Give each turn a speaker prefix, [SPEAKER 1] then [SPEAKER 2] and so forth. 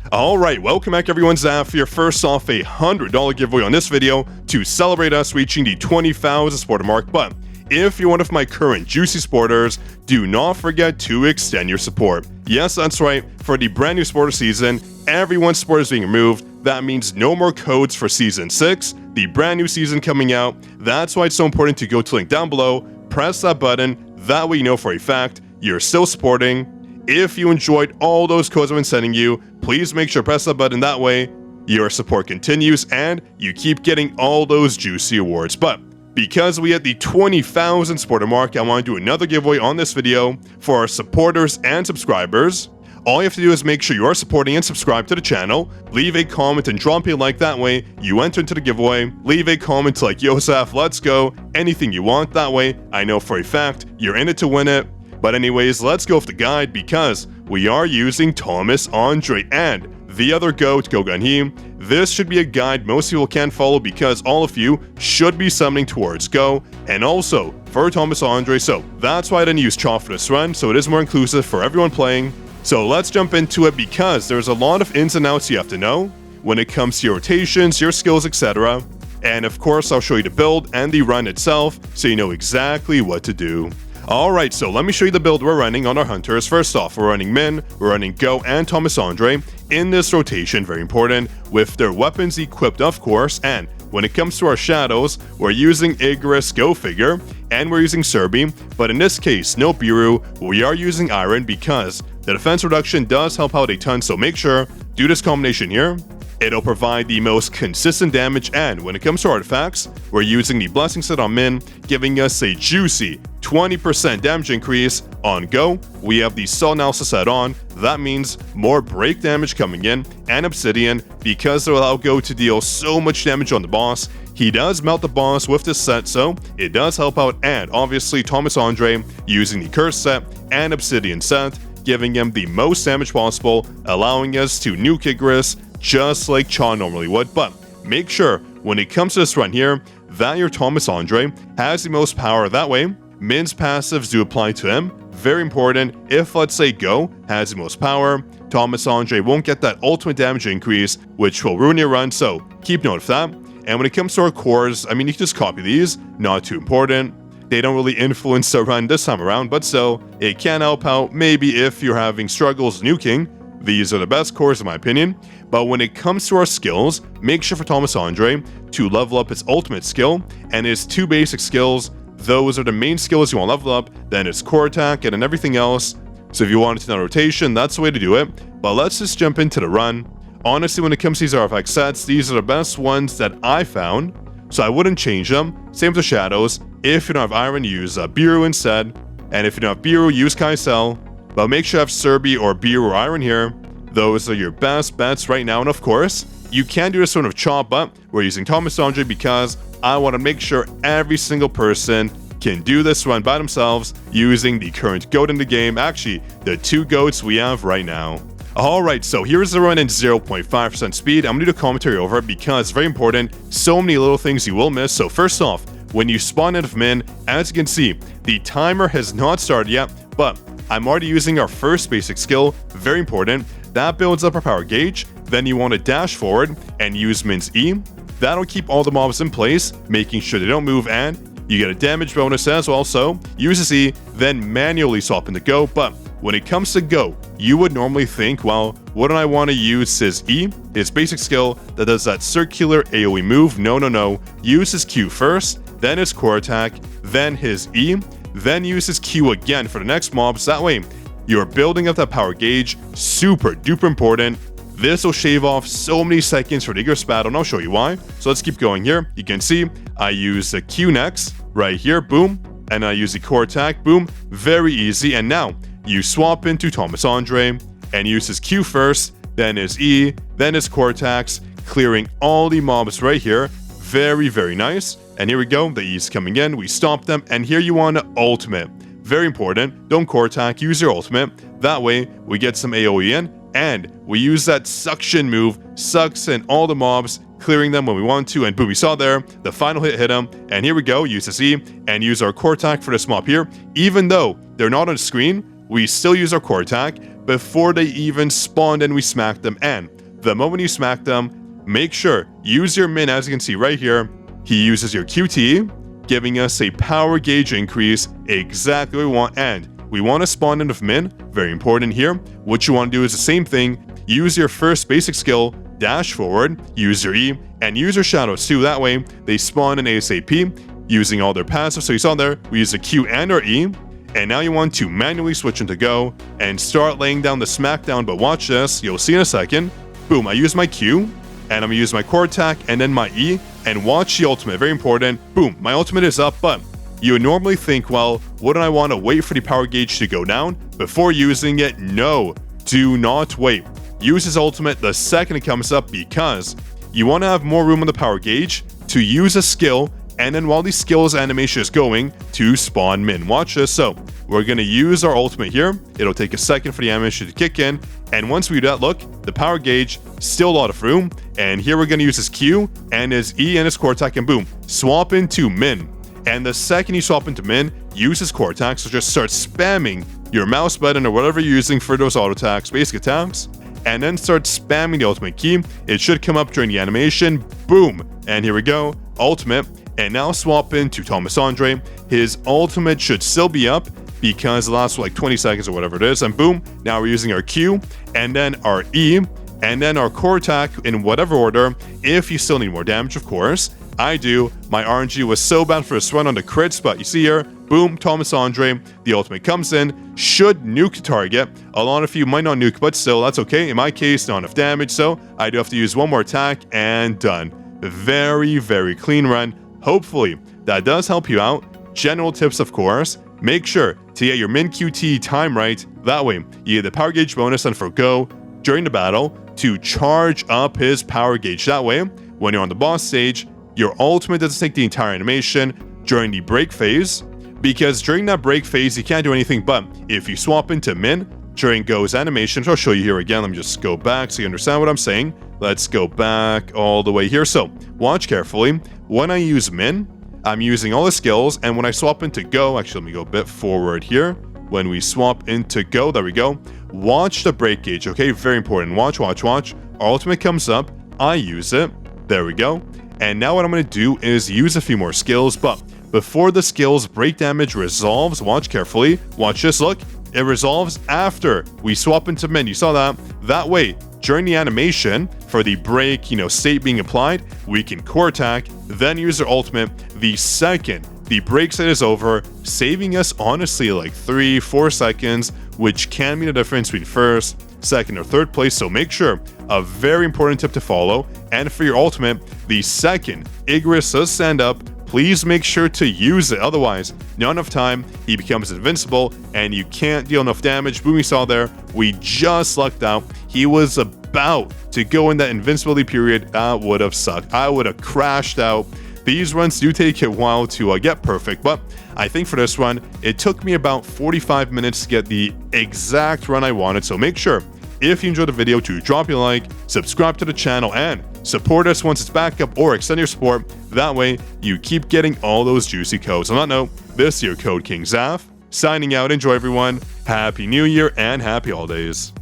[SPEAKER 1] Alright, welcome back everyone, Zaf here. First off, a $100 giveaway on this video to celebrate us reaching the 20,000 supporter mark. But if you're one of my current juicy supporters, do not forget to extend your support. Yes, that's right, for the brand new supporter season, everyone's support is being removed. That means no more codes for Season 6, the brand new season coming out. That's why it's so important to go to the link down below, press that button, that way you know for a fact you're still supporting. If you enjoyed all those codes I've been sending you, please make sure to press that button, that way your support continues and you keep getting all those juicy awards. But because we hit the 20,000 supporter mark, I want to do another giveaway on this video for our supporters and subscribers. All you have to do is make sure you are supporting and subscribe to the channel, leave a comment and drop a like, that way you enter into the giveaway. Leave a comment like, Yosef, let's go, anything you want, that way I know for a fact you're in it to win it. But anyways, let's go with the guide because we are using Thomas Andre and the other GOAT, Go. This should be a guide most people can follow because all of you should be summoning towards Go and also for Thomas Andre, so that's why I didn't use Chop for this run, so it is more inclusive for everyone playing. So let's jump into it because there's a lot of ins and outs you have to know when it comes to your rotations, your skills, etc. And of course, I'll show you the build and the run itself so you know exactly what to do. Alright, so let me show you the build we're running on our hunters. First off, we're running Min, we're running Go and Thomas Andre in this rotation, very important, with their weapons equipped of course, and when it comes to our shadows, we're using IGRIS, go figure, and we're using Serbi, but in this case, no Biru, we are using Iron because the defense reduction does help out a ton, so make sure, do this combination here. It'll provide the most consistent damage, and when it comes to artifacts, we're using the Blessing set on Min, giving us a juicy 20% damage increase. On Go, we have the Soul Analysis set on, that means more break damage coming in, and Obsidian, because they allow Go to deal so much damage on the boss. He does melt the boss with this set, so it does help out, and obviously Thomas Andre using the Curse set and Obsidian set, giving him the most damage possible, allowing us to nuke IGRIS just like Cha normally would. But make sure when it comes to this run here that your Thomas Andre has the most power, that way Min's passives do apply to him. Very important, if let's say Go has the most power, Thomas Andre won't get that ultimate damage increase, which will ruin your run, so keep note of that. And when it comes to our cores, I mean, you can just copy these, not too important. They don't really influence the run this time around, but still, it can help out maybe if you're having struggles nuking. These are the best cores in my opinion. But when it comes to our skills, make sure for Thomas Andre to level up his ultimate skill and his two basic skills. Those are the main skills you want to level up, then his core attack and then everything else. So if you want it to know rotation, that's the way to do it. But let's just jump into the run. Honestly, when it comes to these artifact sets, these are the best ones that I found, so I wouldn't change them. Same with the shadows. If you don't have Iron, use Biru instead. And if you don't have Biru, use Kaisel. But make sure you have Serbi or Biru or Iron here. Those are your best bets right now. And of course, you can do this sort of Chop, but we're using Thomas Andre because I want to make sure every single person can do this run by themselves using the current GOAT in the game. Actually, the two GOATs we have right now. Alright, so here's the run in 0.5% speed. I'm going to do a commentary over it because it's very important. So many little things you will miss. So first off, when you spawn out of Min, as you can see, the timer has not started yet, but I'm already using our first basic skill, very important. That builds up our power gauge. Then you want to dash forward and use Min's E. That'll keep all the mobs in place, making sure they don't move, and you get a damage bonus as well. So use his E, then manually swap into Go. But when it comes to Go, you would normally think, well, wouldn't I want to use his E, his basic skill that does that circular AoE move? No. Use his Q first, then his core attack, then his E, then use his Q again for the next mobs. That way, you're building up that power gauge. Super duper important. This will shave off so many seconds for the IGRIS battle, and I'll show you why. So let's keep going here. You can see I use the Q next, right here, boom, and I use the core attack, boom, very easy. And now you swap into Thomas Andre and use his Q first, then his E, then his core attacks, clearing all the mobs right here. Very nice. And here we go, the E's coming in, we stop them, and here you want an ultimate. Very important, don't core attack, use your ultimate. That way, we get some AoE in, and we use that suction move, sucks in all the mobs, clearing them when we want to, and boom, we saw there, the final hit him, and here we go, use this E, and use our core attack for this mob here. Even though they're not on screen, we still use our core attack, before they even spawned and we smacked them. And the moment you smack them, make sure, use your min. As you can see right here, he uses your QT, giving us a power gauge increase, exactly what we want. And we want to spawn in with min, very important here. What you want to do is the same thing, use your first basic skill, dash forward, use your E, and use your shadows too. That way, they spawn in ASAP, using all their passives. So you saw there, we use the Q and our E, and now you want to manually switch into go and start laying down the smackdown. But watch this, you'll see in a second. Boom, I use my Q, and I'm gonna use my core attack, and then my E, and watch the ultimate, very important. Boom, my ultimate is up, but you would normally think, well, wouldn't I want to wait for the power gauge to go down before using it? No, do not wait. Use his ultimate the second it comes up, because you want to have more room on the power gauge to use a skill, and then while the skill's animation is going, to spawn min. Watch this. So we're going to use our ultimate here. It'll take a second for the animation to kick in, and once we do that, look, the power gauge, still a lot of room, and here we're going to use his Q and his E and his core attack, and boom, swap into min. And the second you swap into min, use his core attack, so just start spamming your mouse button or whatever you're using for those auto attacks, basic attacks, and then start spamming the ultimate key. It should come up during the animation, boom, and here we go, ultimate. And now swap into Thomas Andre. His ultimate should still be up because it lasts for like 20 seconds or whatever it is, and boom, now we're using our Q, and then our E, and then our core attack in whatever order, if you still need more damage, of course. I do. My RNG was so bad for this run on the crits, but you see here, boom, Thomas Andre, the ultimate comes in, should nuke the target. A lot of you might not nuke, but still, that's okay. In my case, not enough damage, so I do have to use one more attack, and done. Very, very clean run. Hopefully, that does help you out. General tips, of course, make sure to get your min QT time right. That way, you get the power gauge bonus and forgo during the battle to charge up his power gauge. That way, when you're on the boss stage, your ultimate doesn't take the entire animation during the break phase, because during that break phase, you can't do anything. But if you swap into min during go's animation, so I'll show you here again. Let me just go back so you understand what I'm saying. Let's go back all the way here. So watch carefully. When I use min, I'm using all the skills, and when I swap into go, actually let me go a bit forward here. When we swap into go, there we go. Watch the break gauge, okay? Very important. Watch, watch, watch. Our ultimate comes up. I use it. There we go. And now what I'm going to do is use a few more skills, but before the skills break damage resolves, watch carefully. Watch this, look. It resolves after we swap into min. You saw that? That way, during the animation, for the break, state being applied, we can core attack, then use our ultimate the second the break state is over, saving us honestly like 3-4 seconds, which can mean a difference between first, second, or third place. So make sure, a very important tip to follow, and for your ultimate, the second IGRIS does stand up, please make sure to use it. Otherwise, not enough time, he becomes invincible, and you can't deal enough damage. Boom, we saw there, we just lucked out. He was about to go in that invincibility period. That would have sucked. I would have crashed out. These runs do take a while to get perfect, but I think for this run, it took me about 45 minutes to get the exact run I wanted. So make sure, if you enjoyed the video, to drop a like, subscribe to the channel, and support us once it's back up, or extend your support. That way, you keep getting all those juicy codes. On that note, this is your Code King Zaf, signing out. Enjoy, everyone. Happy New Year and happy holidays.